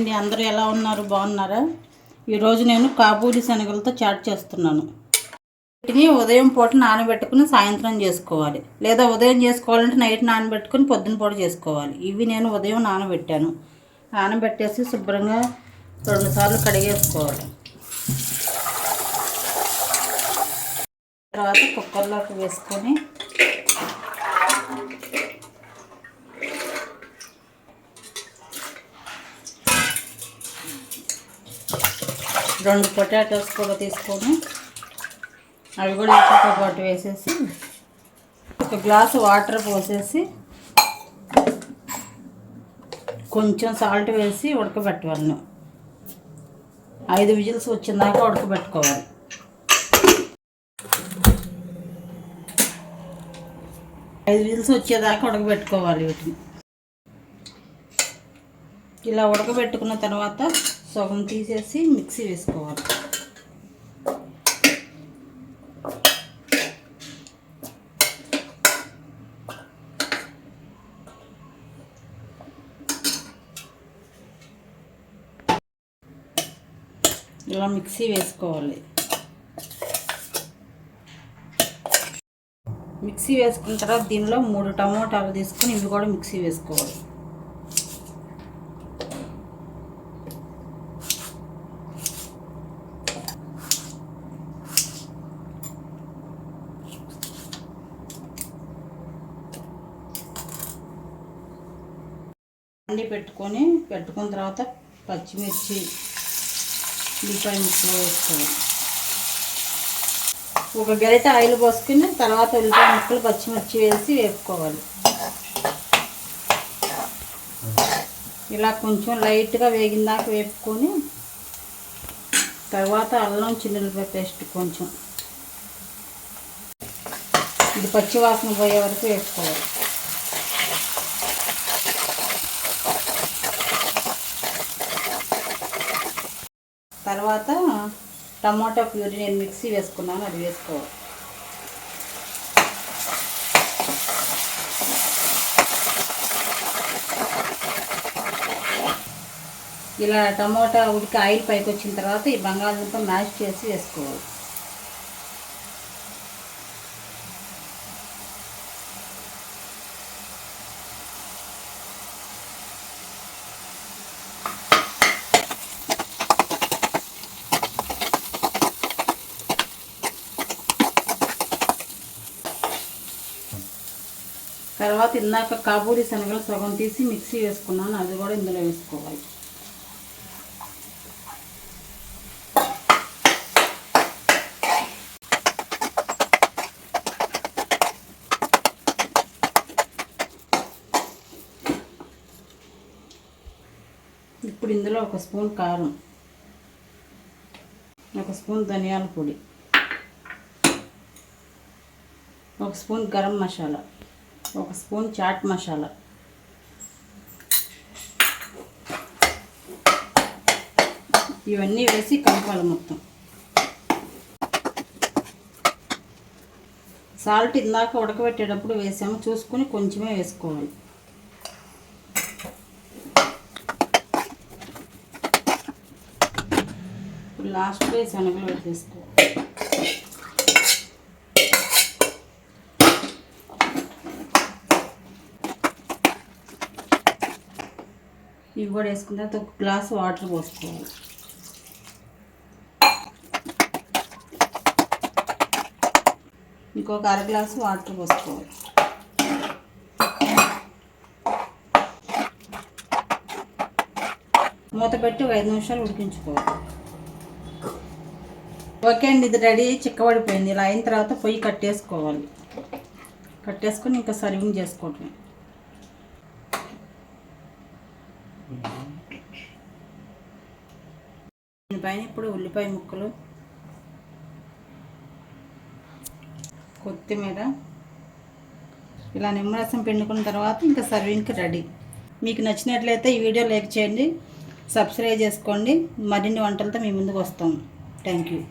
అండి, అందరూ ఎలా ఉన్నారు? బాగున్నారా? ఈరోజు నేను కాబూలి శనగలతో చాట్ చేస్తున్నాను. వీటిని ఉదయం పూట నానబెట్టుకుని సాయంత్రం చేసుకోవాలి, లేదా ఉదయం చేసుకోవాలంటే నైట్ నానబెట్టుకుని పొద్దున పూట చేసుకోవాలి. ఇవి నేను ఉదయం నానబెట్టాను. నానబెట్టేసి శుభ్రంగా 2 సార్లు కడిగేసుకోవాలి. తర్వాత కుక్కర్లోకి వేసుకొని రెండు పొటాటోస్ కూడా తీసుకొని అవి కూడా ఇంకొక పాటు వేసేసి 1 గ్లాసు వాటర్ పోసేసి కొంచెం సాల్ట్ వేసి ఉడకబెట్టవాలి. 5 విజిల్స్ వచ్చిందాకా ఉడకబెట్టుకోవాలి. వచ్చేదాకా ఉడకబెట్టుకోవాలి. వీటిని ఇలా ఉడకబెట్టుకున్న తర్వాత సగం తీసేసి మిక్సీ వేసుకోవాలి. ఇలా మిక్సీ వేసుకోవాలి. మిక్సీ వేసుకున్న తర్వాత దీనిలో 3 టమోటాలు తీసుకొని ఇవి కూడా మిక్సీ వేసుకోవాలి. పెట్టుకున్న తర్వాత పచ్చిమిర్చి, ఉల్లిపాయ ముక్కలు వేసుకోవాలి. 1 గరిటె ఆయిల్ పోసుకుని తర్వాత ఉల్లిపాయ ముక్కలు, పచ్చిమిర్చి వేసి వేపుకోవాలి. ఇలా కొంచెం లైట్గా వేగిందాక వేపుకొని తర్వాత అల్లం చిన్నులపాయ పేస్ట్ కొంచెం, ఇది పచ్చి వాసన పోయే వరకు వేసుకోవాలి. తర్వాత టమాటా ప్యూరీ నేను మిక్సీ వేసుకున్నాను, అది వేసుకోవాలి. ఇలా టమాటా ఉడికి ఆయిల్ పైకి వచ్చిన తర్వాత ఈ బంగాళదుంప మ్యాష్ చేసి వేసుకోవాలి. తర్వాత ఇందాక కాబూలి శనగలు సగం తీసి మిక్సీ వేసుకున్నాను, అది కూడా ఇందులో వేసుకోవాలి. ఇప్పుడు ఇందులో 1 స్పూన్ కారం, 1 స్పూన్ ధనియాల పొడి, 1 స్పూన్ గరం మసాలా, 1 స్పూన్ చాట్ మసాలా, ఇవన్నీ వేసి కలపాలి మొత్తం. సాల్ట్ ఇందాక ఉడకబెట్టేటప్పుడు వేసాము, చూసుకుని కొంచెమే వేసుకోవాలి. ఇప్పుడు లాస్ట్లో శనగలు వేసేసుకోవాలి. ఇవి కూడా వేసుకున్న తర్వాత 1 గ్లాసు వాటర్ పోసుకోవాలి. ఇంకొక 1/2 గ్లాసు వాటర్ పోసుకోవాలి. మూత పెట్టి 5 నిమిషాలు ఉడికించుకోవాలి. ఓకే అండి, ఇది రెడీ, చిక్కబడిపోయింది. ఇలా అయిన తర్వాత పొయ్యి కట్టేసుకోవాలి. కట్టేసుకొని ఇంకా సర్వింగ్ చేసుకోవటం. దీనిపైన ఇప్పుడు ఉల్లిపాయ ముక్కలు, కొత్తిమీర, ఇలా నిమ్మరసం పిండుకున్న తర్వాత ఇంకా సర్వింగ్కి రెడీ. మీకు నచ్చినట్లయితే ఈ వీడియో లైక్ చేయండి, సబ్స్క్రైబ్ చేసుకోండి. మరిన్ని వంటలతో మీ ముందుకు వస్తాం. Thank you.